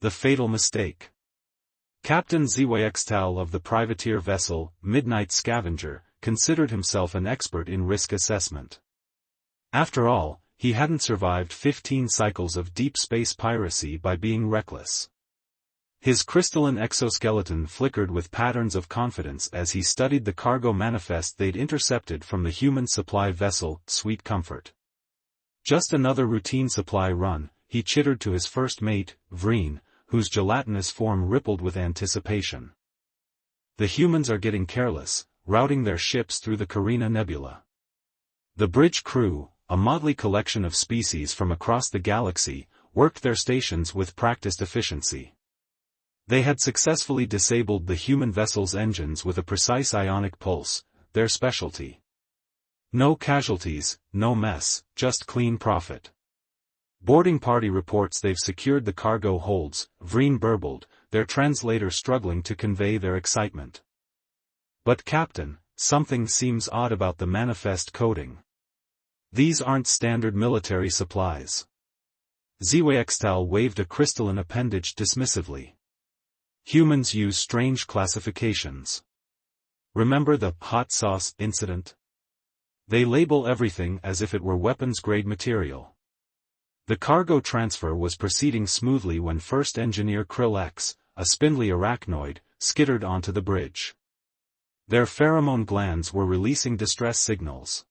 The fatal mistake. Captain Zwyxtal of the privateer vessel, Midnight Scavenger, considered himself an expert in risk assessment. After all, he hadn't survived 15 cycles of deep space piracy by being reckless. His crystalline exoskeleton flickered with patterns of confidence as he studied the cargo manifest they'd intercepted from the human supply vessel, Sweet Comfort. Just another routine supply run, he chittered to his first mate, Vreen, whose gelatinous form rippled with anticipation. The humans are getting careless, routing their ships through the Carina Nebula. The bridge crew, a motley collection of species from across the galaxy, worked their stations with practiced efficiency. They had successfully disabled the human vessel's engines with a precise ionic pulse, their specialty. No casualties, no mess, just clean profit. Boarding party reports they've secured the cargo holds, Vreen burbled, their translator struggling to convey their excitement. But Captain, something seems odd about the manifest coding. These aren't standard military supplies. Zwyxtal waved a crystalline appendage dismissively. Humans use strange classifications. Remember the hot sauce incident? They label everything as if it were weapons-grade material. The cargo transfer was proceeding smoothly when First Engineer Krill X, a spindly arachnoid, skittered onto the bridge. Their pheromone glands were releasing distress signals.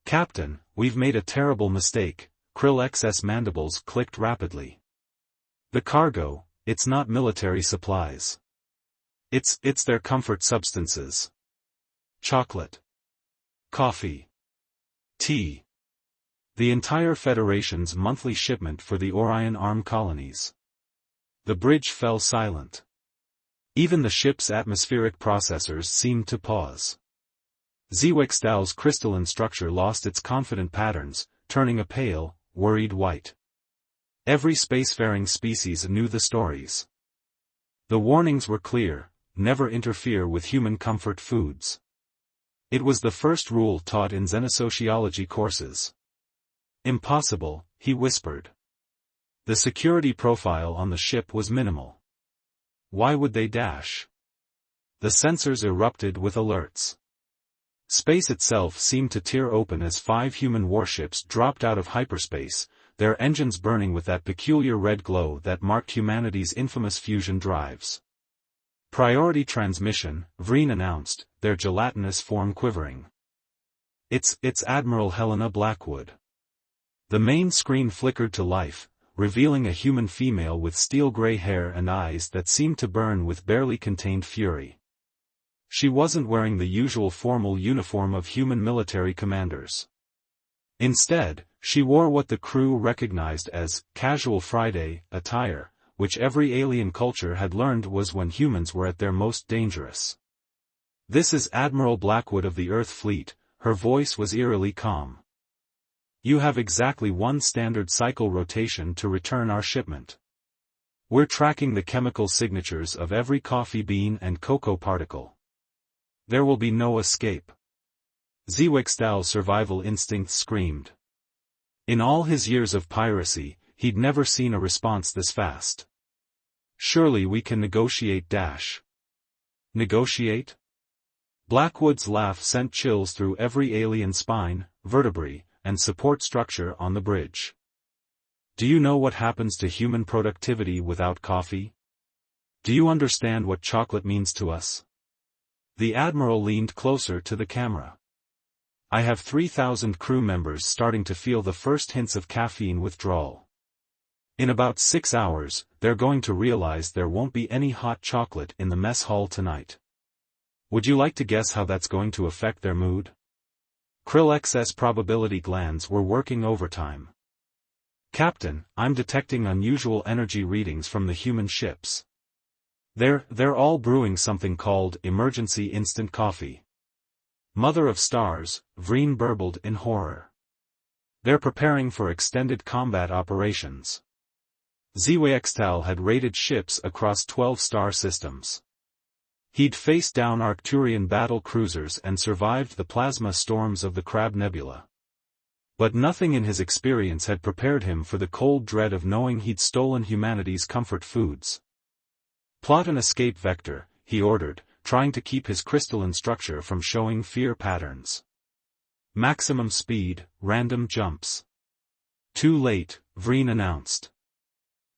"Captain, we've made a terrible mistake," Krill X's mandibles clicked rapidly. "The cargo, it's not military supplies. It's their comfort substances. Chocolate. Coffee. Tea. The entire Federation's monthly shipment for the Orion Arm colonies." The bridge fell silent. Even the ship's atmospheric processors seemed to pause. Zwyxtal's crystalline structure lost its confident patterns, turning a pale, worried white. Every spacefaring species knew the stories. The warnings were clear: never interfere with human comfort foods. It was the first rule taught in xenosociology courses. "Impossible," he whispered. The security profile on the ship was minimal. Why would they dash? The sensors erupted with alerts. Space itself seemed to tear open as 5 human warships dropped out of hyperspace, their engines burning with that peculiar red glow that marked humanity's infamous fusion drives. "Priority transmission," Vreen announced, their gelatinous form quivering. It's Admiral Helena Blackwood." The main screen flickered to life, revealing a human female with steel-gray hair and eyes that seemed to burn with barely contained fury. She wasn't wearing the usual formal uniform of human military commanders. Instead, she wore what the crew recognized as casual Friday attire, which every alien culture had learned was when humans were at their most dangerous. "This is Admiral Blackwood of the Earth Fleet," her voice was eerily calm. "You have exactly 1 standard cycle rotation to return our shipment. We're tracking the chemical signatures of every coffee bean and cocoa particle. There will be no escape." Zwyxtal's survival instincts screamed. In all his years of piracy, he'd never seen a response this fast. "Surely we can negotiate." Negotiate? Blackwood's laugh sent chills through every alien spine, vertebrae, and support structure on the bridge. "Do you know what happens to human productivity without coffee? Do you understand what chocolate means to us?" The Admiral leaned closer to the camera. "I have 3,000 crew members starting to feel the first hints of caffeine withdrawal. In about 6 hours, they're going to realize there won't be any hot chocolate in the mess hall tonight. Would you like to guess how that's going to affect their mood?" Krill X's probability glands were working overtime. "Captain, I'm detecting unusual energy readings from the human ships. They're all brewing something called emergency instant coffee." "Mother of stars," Vreen burbled in horror. "They're preparing for extended combat operations." Zwyxtal had raided ships across 12 star systems. He'd faced down Arcturian battle cruisers and survived the plasma storms of the Crab Nebula. But nothing in his experience had prepared him for the cold dread of knowing he'd stolen humanity's comfort foods. "Plot an escape vector," he ordered, trying to keep his crystalline structure from showing fear patterns. "Maximum speed, random jumps." "Too late," Vreen announced.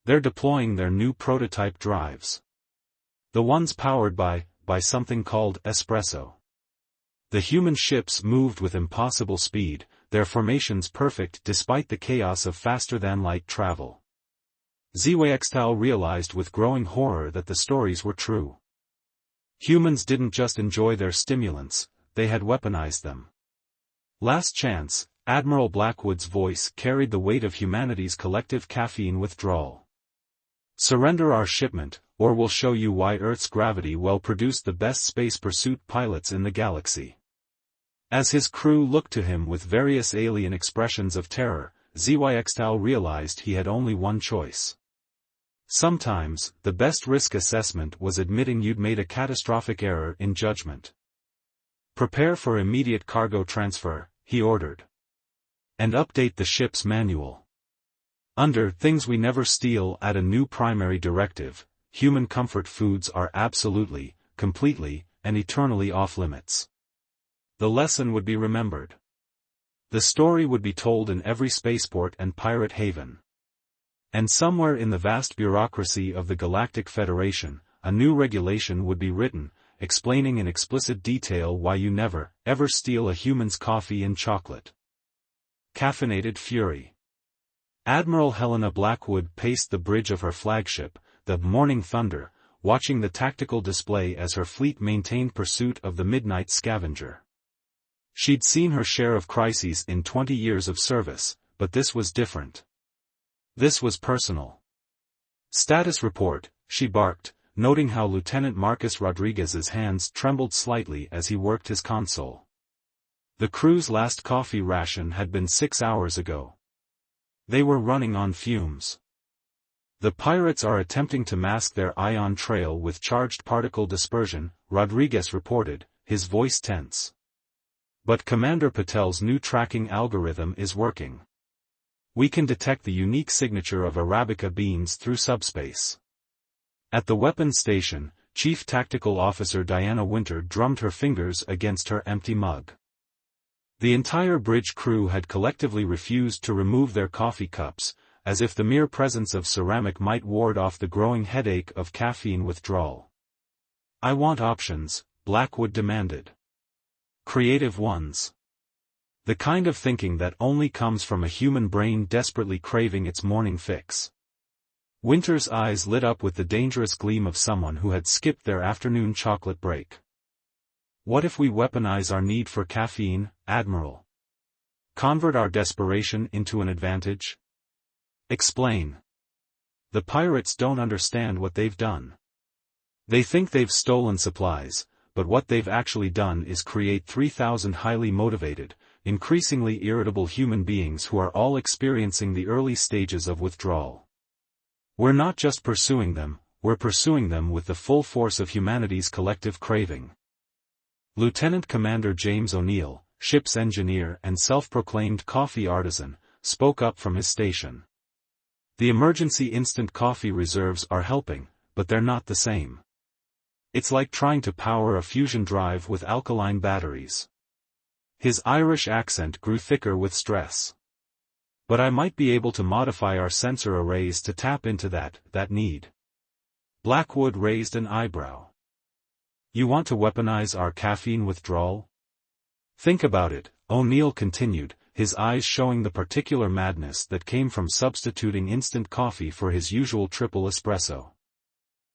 "They're deploying their new prototype drives. The ones powered by something called espresso." The human ships moved with impossible speed, their formations perfect despite the chaos of faster-than-light travel. Zwiextal realized with growing horror that the stories were true. Humans didn't just enjoy their stimulants, they had weaponized them. "Last chance," Admiral Blackwood's voice carried the weight of humanity's collective caffeine withdrawal. "Surrender our shipment, or we'll show you why Earth's gravity well produced the best space pursuit pilots in the galaxy." As his crew looked to him with various alien expressions of terror, Zwiextal realized he had only one choice. Sometimes, the best risk assessment was admitting you'd made a catastrophic error in judgment. "Prepare for immediate cargo transfer," he ordered. "And update the ship's manual. Under Things We Never Steal add a new primary directive: human comfort foods are absolutely, completely, and eternally off-limits." The lesson would be remembered. The story would be told in every spaceport and pirate haven. And somewhere in the vast bureaucracy of the Galactic Federation, a new regulation would be written, explaining in explicit detail why you never, ever steal a human's coffee and chocolate. Caffeinated fury. Admiral Helena Blackwood paced the bridge of her flagship, the Morning Thunder, watching the tactical display as her fleet maintained pursuit of the Midnight Scavenger. She'd seen her share of crises in 20 years of service, but this was different. This was personal. "Status report," she barked, noting how Lieutenant Marcus Rodriguez's hands trembled slightly as he worked his console. The crew's last coffee ration had been 6 hours ago. They were running on fumes. "The pirates are attempting to mask their ion trail with charged particle dispersion," Rodriguez reported, his voice tense. "But Commander Patel's new tracking algorithm is working. We can detect the unique signature of Arabica beans through subspace." At the weapons station, Chief Tactical Officer Diana Winter drummed her fingers against her empty mug. The entire bridge crew had collectively refused to remove their coffee cups, as if the mere presence of ceramic might ward off the growing headache of caffeine withdrawal. "I want options," Blackwood demanded. "Creative ones. The kind of thinking that only comes from a human brain desperately craving its morning fix." Winter's eyes lit up with the dangerous gleam of someone who had skipped their afternoon chocolate break. "What if we weaponize our need for caffeine, Admiral? Convert our desperation into an advantage?" "Explain." "The pirates don't understand what they've done. They think they've stolen supplies, but what they've actually done is create 3,000 highly motivated, increasingly irritable human beings who are all experiencing the early stages of withdrawal. We're not just pursuing them, we're pursuing them with the full force of humanity's collective craving." Lieutenant Commander James O'Neill, ship's engineer and self-proclaimed coffee artisan, spoke up from his station. "The emergency instant coffee reserves are helping, but they're not the same. It's like trying to power a fusion drive with alkaline batteries." His Irish accent grew thicker with stress. "But I might be able to modify our sensor arrays to tap into that need." Blackwood raised an eyebrow. "You want to weaponize our caffeine withdrawal?" "Think about it," O'Neill continued, his eyes showing the particular madness that came from substituting instant coffee for his usual triple espresso.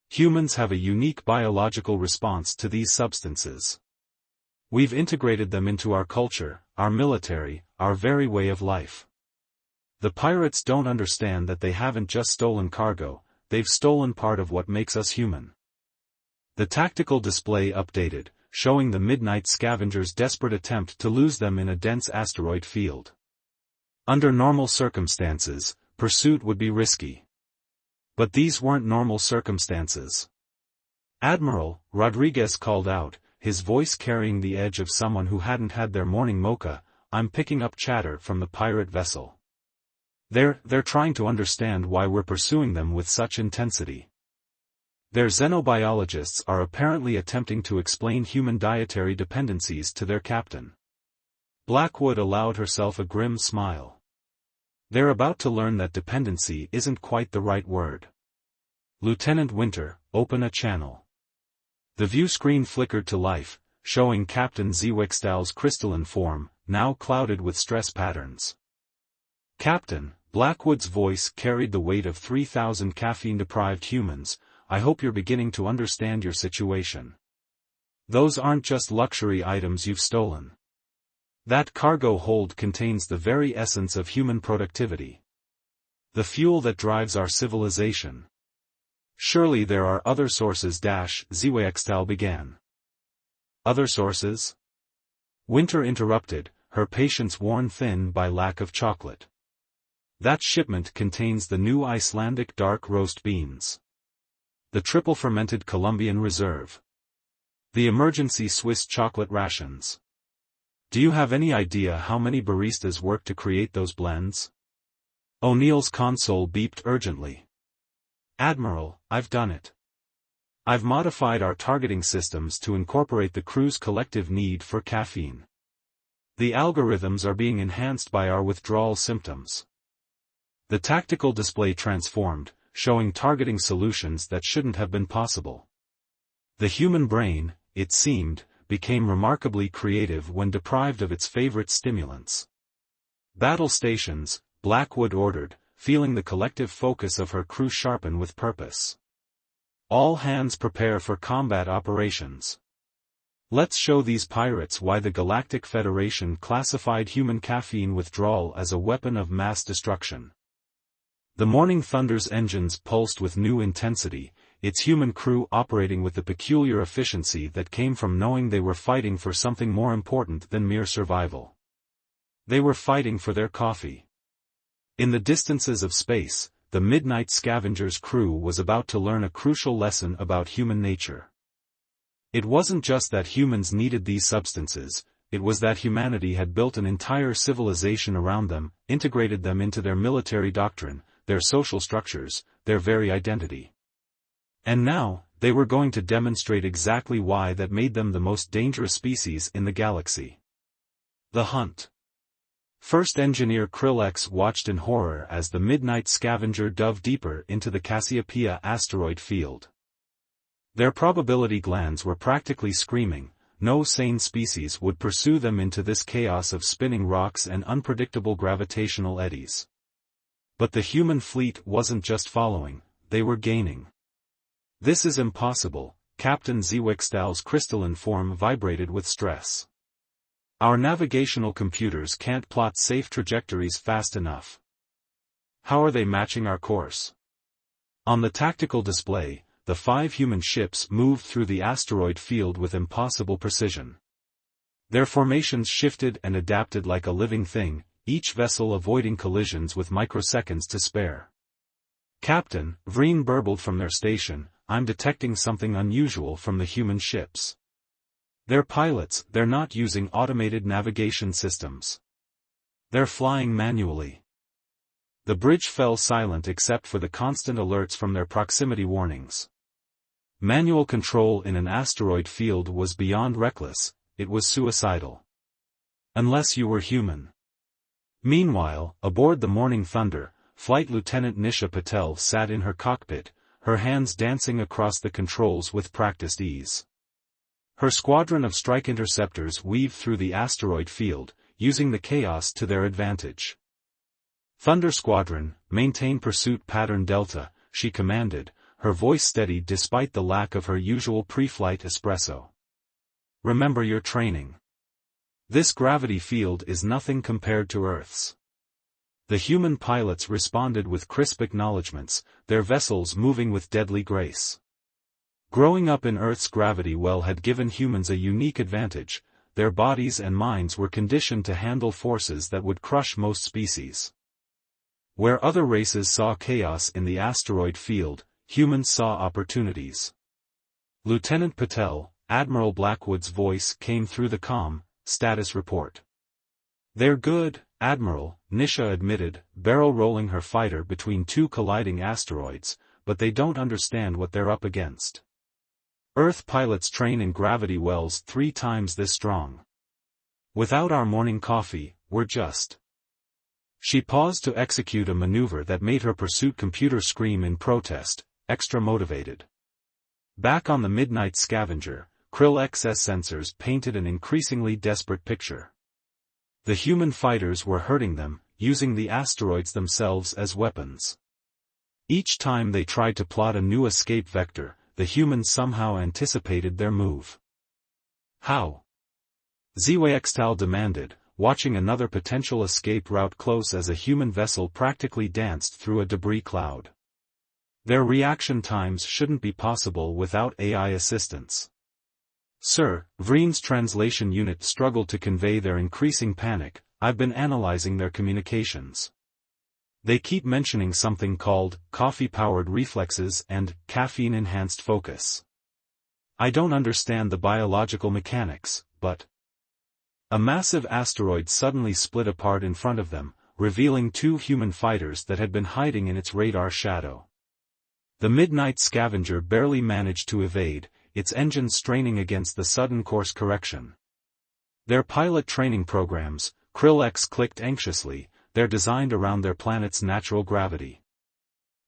"Humans have a unique biological response to these substances. We've integrated them into our culture, our military, our very way of life. The pirates don't understand that they haven't just stolen cargo, they've stolen part of what makes us human." The tactical display updated, showing the Midnight Scavenger's desperate attempt to lose them in a dense asteroid field. Under normal circumstances, pursuit would be risky. But these weren't normal circumstances. "Admiral," Rodriguez called out, his voice carrying the edge of someone who hadn't had their morning mocha, I'm picking up chatter from the pirate vessel. They're trying to understand why we're pursuing them with such intensity. Their xenobiologists are apparently attempting to explain human dietary dependencies to their captain. Blackwood allowed herself a grim smile. They're about to learn that dependency isn't quite the right word. Lieutenant Winter, open a channel. The view screen flickered to life, showing Captain Zwickstahl's crystalline form, now clouded with stress patterns. Captain, Blackwood's voice carried the weight of 3,000 caffeine-deprived humans. I hope you're beginning to understand your situation. Those aren't just luxury items you've stolen. That cargo hold contains the very essence of human productivity. The fuel that drives our civilization. Surely there are other sources. Zwickstahl began. Other sources? Winter interrupted, her patience worn thin by lack of chocolate. That shipment contains the new Icelandic dark roast beans. The triple fermented Colombian reserve. The emergency Swiss chocolate rations. Do you have any idea how many baristas work to create those blends? O'Neill's console beeped urgently. Admiral, I've done it. I've modified our targeting systems to incorporate the crew's collective need for caffeine. The algorithms are being enhanced by our withdrawal symptoms. The tactical display transformed, showing targeting solutions that shouldn't have been possible. The human brain, it seemed, became remarkably creative when deprived of its favorite stimulants. Battle stations, Blackwood ordered, feeling the collective focus of her crew sharpen with purpose. All hands prepare for combat operations. Let's show these pirates why the Galactic Federation classified human caffeine withdrawal as a weapon of mass destruction. The Morning Thunder's engines pulsed with new intensity, its human crew operating with the peculiar efficiency that came from knowing they were fighting for something more important than mere survival. They were fighting for their coffee. In the distances of space, the Midnight Scavenger's crew was about to learn a crucial lesson about human nature. It wasn't just that humans needed these substances, it was that humanity had built an entire civilization around them, integrated them into their military doctrine, their social structures, their very identity. And now, they were going to demonstrate exactly why that made them the most dangerous species in the galaxy. The hunt. First Engineer Krillex watched in horror as the Midnight Scavenger dove deeper into the Cassiopeia asteroid field. Their probability glands were practically screaming, no sane species would pursue them into this chaos of spinning rocks and unpredictable gravitational eddies. But the human fleet wasn't just following, they were gaining. This is impossible, Captain Zwickstahl's crystalline form vibrated with stress. Our navigational computers can't plot safe trajectories fast enough. How are they matching our course? On the tactical display, the 5 human ships moved through the asteroid field with impossible precision. Their formations shifted and adapted like a living thing, each vessel avoiding collisions with microseconds to spare. Captain, Vreen burbled from their station, I'm detecting something unusual from the human ships. They're pilots, they're not using automated navigation systems. They're flying manually. The bridge fell silent except for the constant alerts from their proximity warnings. Manual control in an asteroid field was beyond reckless, it was suicidal. Unless you were human. Meanwhile, aboard the Morning Thunder, Flight Lieutenant Nisha Patel sat in her cockpit, her hands dancing across the controls with practiced ease. Her squadron of strike interceptors weaved through the asteroid field, using the chaos to their advantage. Thunder Squadron, maintain pursuit pattern Delta, she commanded, her voice steady despite the lack of her usual pre-flight espresso. Remember your training. This gravity field is nothing compared to Earth's. The human pilots responded with crisp acknowledgments, their vessels moving with deadly grace. Growing up in Earth's gravity well had given humans a unique advantage, their bodies and minds were conditioned to handle forces that would crush most species. Where other races saw chaos in the asteroid field, humans saw opportunities. Lieutenant Patel, Admiral Blackwood's voice came through the comm, status report. "They're good, Admiral," Nisha admitted, barrel-rolling her fighter between two colliding asteroids, "but they don't understand what they're up against. Earth pilots train in gravity wells 3 times this strong. Without our morning coffee, we're just—" She paused to execute a maneuver that made her pursuit computer scream in protest, extra motivated. Back on the Midnight Scavenger, Krill XS sensors painted an increasingly desperate picture. The human fighters were hurting them, using the asteroids themselves as weapons. Each time they tried to plot a new escape vector, the humans somehow anticipated their move. "How?" Zwaxtal demanded, watching another potential escape route close as a human vessel practically danced through a debris cloud. "Their reaction times shouldn't be possible without AI assistance." "Sir," Vreen's translation unit struggled to convey their increasing panic, "I've been analyzing their communications. They keep mentioning something called coffee-powered reflexes and caffeine-enhanced focus. I don't understand the biological mechanics, but—" A massive asteroid suddenly split apart in front of them, revealing 2 human fighters that had been hiding in its radar shadow. The Midnight Scavenger barely managed to evade, its engines straining against the sudden course correction. "Their pilot training programs," Krill X clicked anxiously, "they're designed around their planet's natural gravity.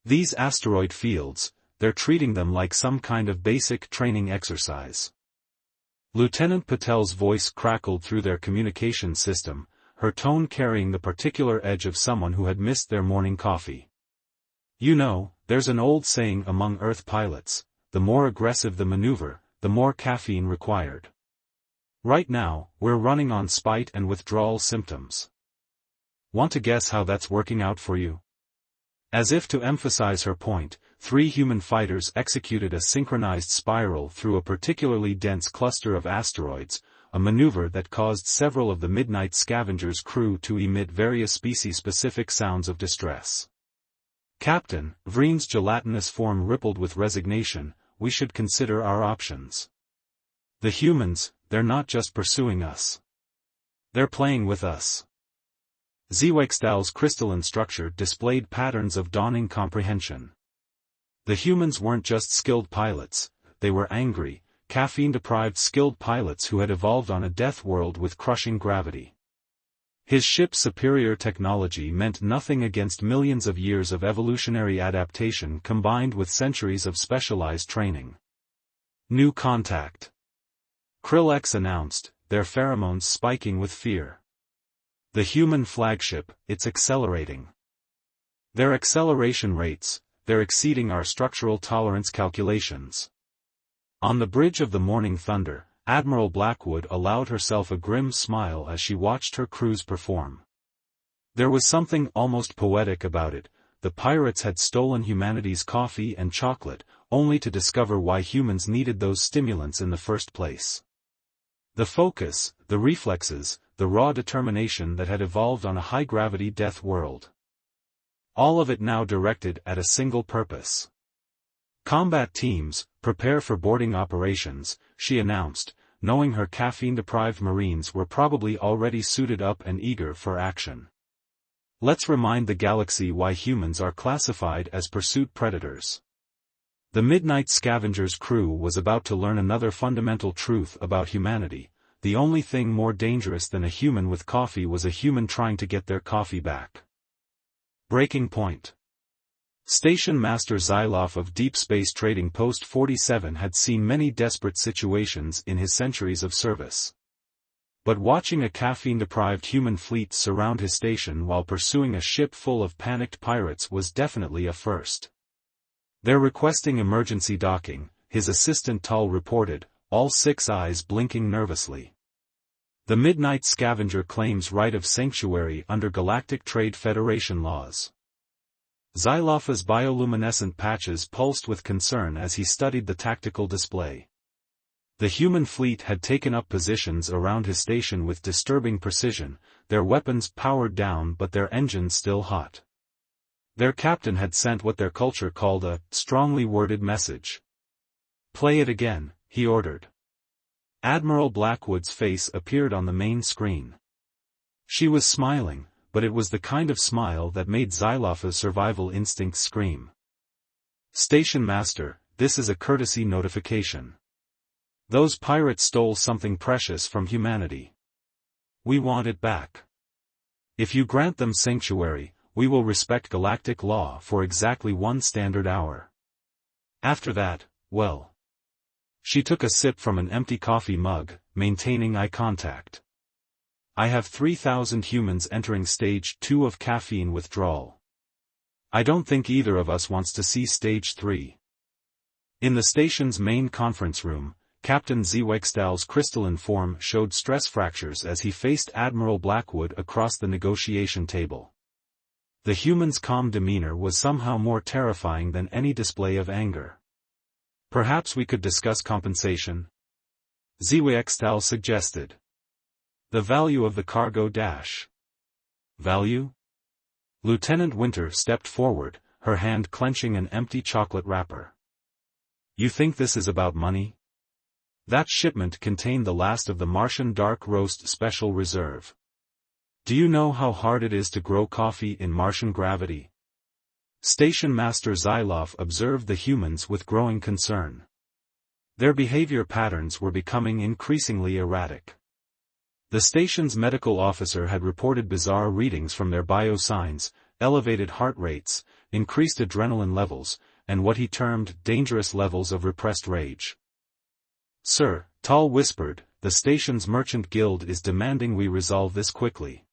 These asteroid fields, they're treating them like some kind of basic training exercise." Lieutenant Patel's voice crackled through their communication system, her tone carrying the particular edge of someone who had missed their morning coffee. "You know, there's an old saying among Earth pilots, the more aggressive the maneuver, the more caffeine required. Right now, we're running on spite and withdrawal symptoms. Want to guess how that's working out for you?" As if to emphasize her point, 3 human fighters executed a synchronized spiral through a particularly dense cluster of asteroids, a maneuver that caused several of the Midnight Scavenger's crew to emit various species-specific sounds of distress. "Captain," Vreen's gelatinous form rippled with resignation, "we should consider our options. The humans, they're not just pursuing us. They're playing with us." Zwaxtal's crystalline structure displayed patterns of dawning comprehension. The humans weren't just skilled pilots, they were angry, caffeine-deprived skilled pilots who had evolved on a death world with crushing gravity. His ship's superior technology meant nothing against millions of years of evolutionary adaptation combined with centuries of specialized training. "New contact," Krill X announced, their pheromones spiking with fear. "The human flagship, it's accelerating. Their acceleration rates, they're exceeding our structural tolerance calculations." On the bridge of the Morning Thunder, Admiral Blackwood allowed herself a grim smile as she watched her crews perform. There was something almost poetic about it. The pirates had stolen humanity's coffee and chocolate, only to discover why humans needed those stimulants in the first place. The focus, the reflexes, the raw determination that had evolved on a high-gravity death world. All of it now directed at a single purpose. "Combat teams, prepare for boarding operations," she announced, knowing her caffeine-deprived Marines were probably already suited up and eager for action. "Let's remind the galaxy why humans are classified as pursuit predators." The Midnight Scavenger's crew was about to learn another fundamental truth about humanity: the only thing more dangerous than a human with coffee was a human trying to get their coffee back. Breaking point. Station Master Xyloff of Deep Space Trading Post 47 had seen many desperate situations in his centuries of service. But watching a caffeine-deprived human fleet surround his station while pursuing a ship full of panicked pirates was definitely a first. "They're requesting emergency docking," his assistant Tull reported, all 6 eyes blinking nervously. "The Midnight Scavenger claims right of sanctuary under Galactic Trade Federation laws." Xyloff's bioluminescent patches pulsed with concern as he studied the tactical display. The human fleet had taken up positions around his station with disturbing precision, their weapons powered down but their engines still hot. Their captain had sent what their culture called a strongly worded message. "Play it again," he ordered. Admiral Blackwood's face appeared on the main screen. She was smiling, but it was the kind of smile that made Xylopha's survival instincts scream. Station Master, this is a courtesy notification. Those pirates stole something precious from humanity. We want it back. If you grant them sanctuary, we will respect galactic law for exactly 1 standard hour. After that, well. She took a sip from an empty coffee mug, maintaining eye contact. I have 3,000 humans entering stage 2 of caffeine withdrawal. I don't think either of us wants to see stage 3. In the station's main conference room, Captain Zwextal's crystalline form showed stress fractures as he faced Admiral Blackwood across the negotiation table. The human's calm demeanor was somehow more terrifying than any display of anger. Perhaps we could discuss compensation? Zwextal suggested. The value of the cargo dash. Value? Lieutenant Winter stepped forward, her hand clenching an empty chocolate wrapper. You think this is about money? That shipment contained the last of the Martian Dark Roast Special Reserve. Do you know how hard it is to grow coffee in Martian gravity? Station Master Xyloph observed the humans with growing concern. Their behavior patterns were becoming increasingly erratic. The station's medical officer had reported bizarre readings from their biosigns, elevated heart rates, increased adrenaline levels, and what he termed dangerous levels of repressed rage. Sir, Tal whispered, the station's merchant guild is demanding we resolve this quickly.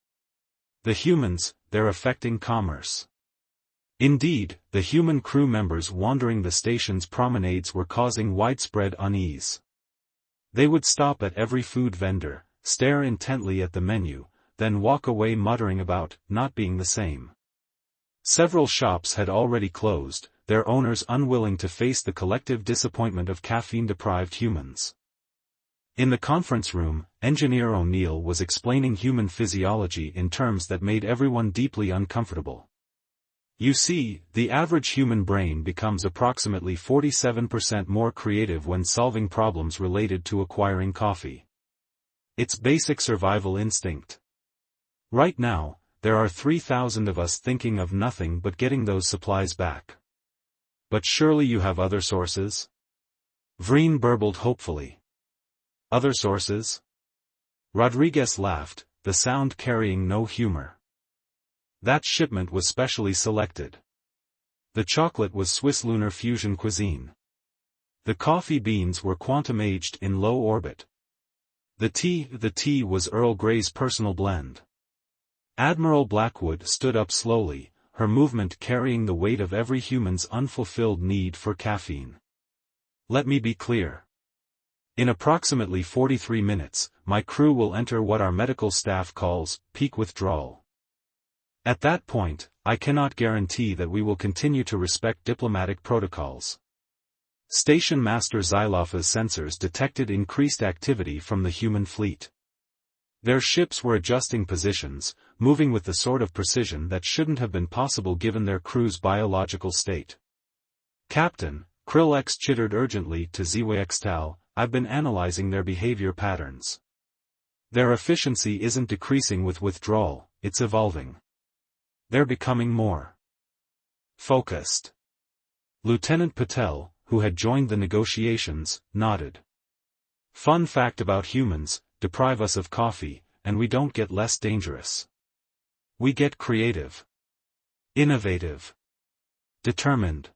The humans, they're affecting commerce. Indeed, the human crew members wandering the station's promenades were causing widespread unease. They would stop at every food vendor, stare intently at the menu, then walk away muttering about not being the same. Several shops had already closed, their owners unwilling to face the collective disappointment of caffeine-deprived humans. In the conference room, Engineer O'Neill was explaining human physiology in terms that made everyone deeply uncomfortable. You see, the average human brain becomes approximately 47% more creative when solving problems related to acquiring coffee. It's basic survival instinct. Right now, there are 3,000 of us thinking of nothing but getting those supplies back. But surely you have other sources? Vreen burbled hopefully. Other sources? Rodriguez laughed, the sound carrying no humor. That shipment was specially selected. The chocolate was Swiss lunar fusion cuisine. The coffee beans were quantum-aged in low orbit. The tea was Earl Grey's personal blend. Admiral Blackwood stood up slowly, her movement carrying the weight of every human's unfulfilled need for caffeine. Let me be clear. In approximately 43 minutes, my crew will enter what our medical staff calls peak withdrawal. At that point, I cannot guarantee that we will continue to respect diplomatic protocols. Station Master Xyloph's sensors detected increased activity from the human fleet. Their ships were adjusting positions, moving with the sort of precision that shouldn't have been possible given their crew's biological state. Captain, Krillex chittered urgently to Zwextal, I've been analyzing their behavior patterns. Their efficiency isn't decreasing with withdrawal, it's evolving. They're becoming more focused. Lieutenant Patel, who had joined the negotiations, nodded. Fun fact about humans, deprive us of coffee, and we don't get less dangerous. We get creative. Innovative. Determined.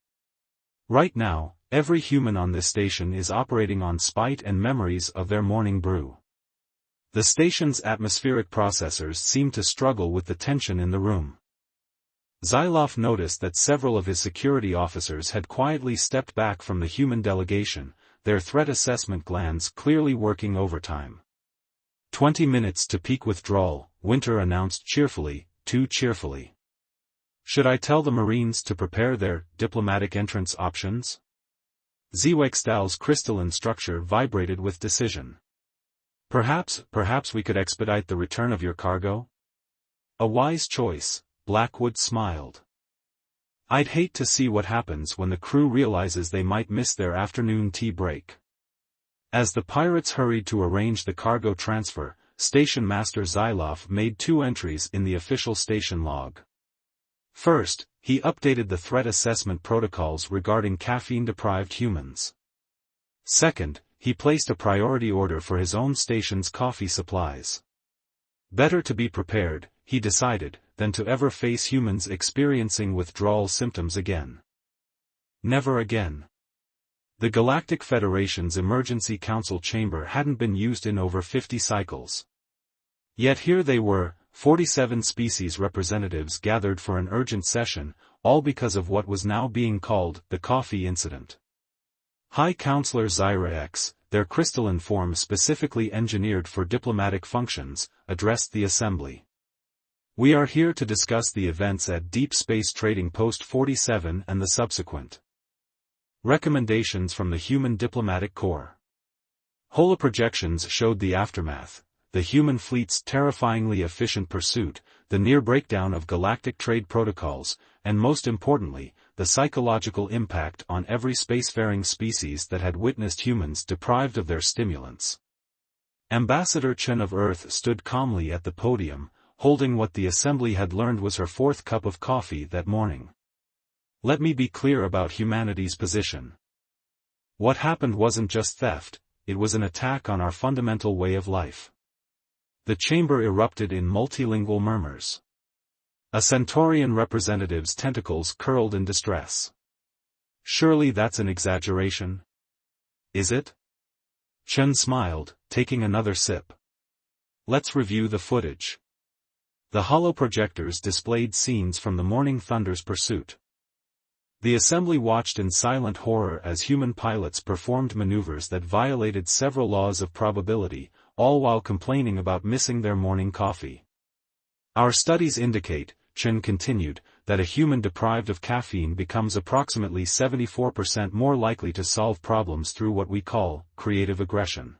Right now, every human on this station is operating on spite and memories of their morning brew. The station's atmospheric processors seemed to struggle with the tension in the room. Xyloph noticed that several of his security officers had quietly stepped back from the human delegation, their threat assessment glands clearly working overtime. 20 minutes to peak withdrawal, Winter announced cheerfully, too cheerfully. Should I tell the Marines to prepare their diplomatic entrance options? Zwextal's crystalline structure vibrated with decision. Perhaps we could expedite the return of your cargo? A wise choice, Blackwood smiled. I'd hate to see what happens when the crew realizes they might miss their afternoon tea break. As the pirates hurried to arrange the cargo transfer, Station Master Zylov made 2 entries in the official station log. First, he updated the threat assessment protocols regarding caffeine-deprived humans. Second, he placed a priority order for his own station's coffee supplies. Better to be prepared, he decided, than to ever face humans experiencing withdrawal symptoms again. Never again. The Galactic Federation's Emergency Council chamber hadn't been used in over 50 cycles. Yet here they were, 47 species representatives gathered for an urgent session, all because of what was now being called the coffee incident. High Counselor Zyra X, their crystalline form specifically engineered for diplomatic functions, addressed the assembly. We are here to discuss the events at Deep Space Trading Post 47 and the subsequent recommendations from the Human Diplomatic Corps. Holoprojections showed the aftermath, the human fleet's terrifyingly efficient pursuit, the near breakdown of galactic trade protocols, and most importantly, the psychological impact on every spacefaring species that had witnessed humans deprived of their stimulants. Ambassador Chen of Earth stood calmly at the podium, holding what the assembly had learned was her 4th cup of coffee that morning. Let me be clear about humanity's position. What happened wasn't just theft, it was an attack on our fundamental way of life. The chamber erupted in multilingual murmurs. A Centaurian representative's tentacles curled in distress. Surely that's an exaggeration? Is it? Chen smiled, taking another sip. Let's review the footage. The holoprojectors displayed scenes from the Morning Thunder's pursuit. The assembly watched in silent horror as human pilots performed maneuvers that violated several laws of probability, all while complaining about missing their morning coffee. Our studies indicate, Chen continued, that a human deprived of caffeine becomes approximately 74% more likely to solve problems through what we call creative aggression.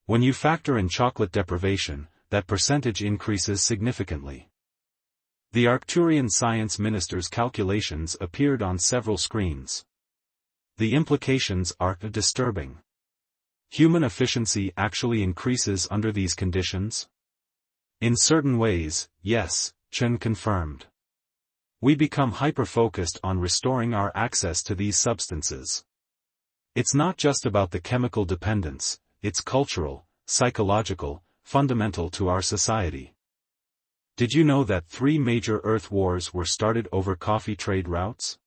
When you factor in chocolate deprivation, that percentage increases significantly. The Arcturian science minister's calculations appeared on several screens. The implications are disturbing. Human efficiency actually increases under these conditions? In certain ways, yes, Chen confirmed. We become hyper-focused on restoring our access to these substances. It's not just about the chemical dependence, it's cultural, psychological, fundamental to our society. Did you know that 3 major Earth wars were started over coffee trade routes?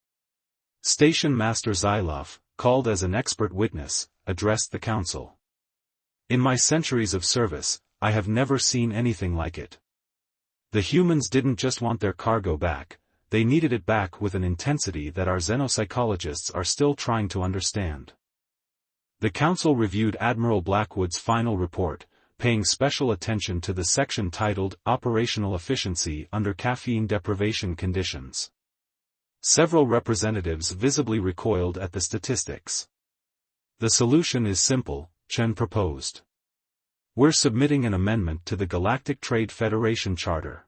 Station Master Zylov, called as an expert witness, addressed the council. In my centuries of service, I have never seen anything like it. The humans didn't just want their cargo back, they needed it back with an intensity that our xenopsychologists are still trying to understand. The council reviewed Admiral Blackwood's final report, paying special attention to the section titled Operational Efficiency under Caffeine Deprivation Conditions. Several representatives visibly recoiled at the statistics. The solution is simple, Chen proposed. We're submitting an amendment to the Galactic Trade Federation Charter.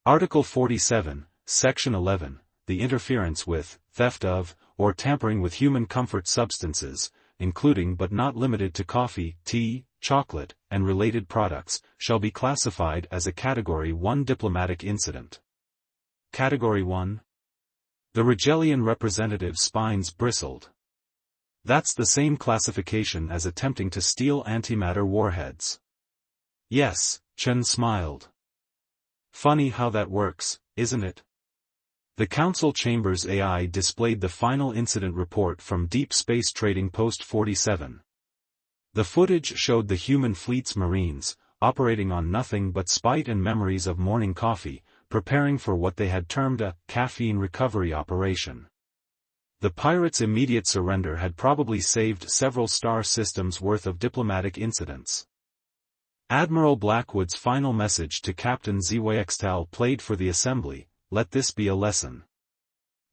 Article 47, Section 11, the interference with, theft of, or tampering with human comfort substances, including but not limited to coffee, tea, chocolate, and related products, shall be classified as a Category 1 diplomatic incident. Category 1? The Rigelian representative's spines bristled. That's the same classification as attempting to steal antimatter warheads. Yes, Chen smiled. Funny how that works, isn't it? The council chamber's AI displayed the final incident report from Deep Space Trading Post 47. The footage showed the human fleet's Marines, operating on nothing but spite and memories of morning coffee, preparing for what they had termed a caffeine recovery operation. The pirates' immediate surrender had probably saved several star systems worth of diplomatic incidents. Admiral Blackwood's final message to Captain Zyxtal played for the assembly: let this be a lesson.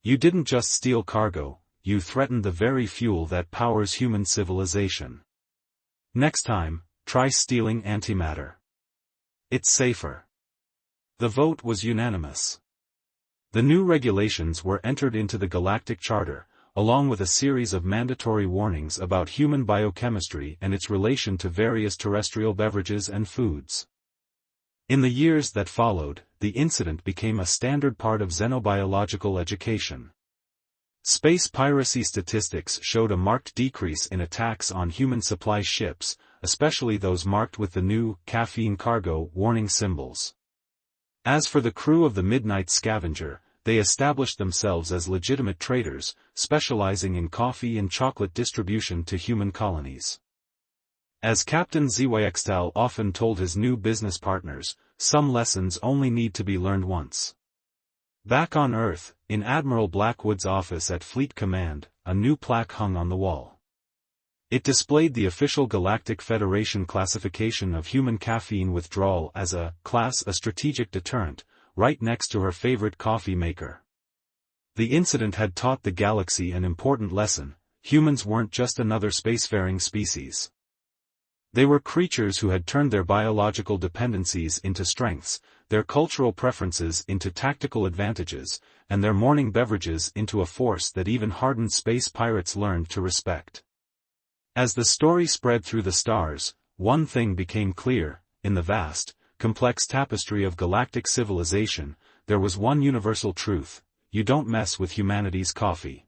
You didn't just steal cargo, you threatened the very fuel that powers human civilization. Next time, try stealing antimatter. It's safer. The vote was unanimous. The new regulations were entered into the Galactic Charter, along with a series of mandatory warnings about human biochemistry and its relation to various terrestrial beverages and foods. In the years that followed, the incident became a standard part of xenobiological education. Space piracy statistics showed a marked decrease in attacks on human supply ships, especially those marked with the new caffeine cargo warning symbols. As for the crew of the Midnight Scavenger, they established themselves as legitimate traders, specializing in coffee and chocolate distribution to human colonies. As Captain Zwyxtal often told his new business partners, some lessons only need to be learned once. Back on Earth, in Admiral Blackwood's office at Fleet Command, a new plaque hung on the wall. It displayed the official Galactic Federation classification of human caffeine withdrawal as a strategic deterrent, right next to her favorite coffee maker. The incident had taught the galaxy an important lesson: humans weren't just another spacefaring species. They were creatures who had turned their biological dependencies into strengths, their cultural preferences into tactical advantages, and their morning beverages into a force that even hardened space pirates learned to respect. As the story spread through the stars, one thing became clear: in the vast, complex tapestry of galactic civilization, there was one universal truth: you don't mess with humanity's coffee.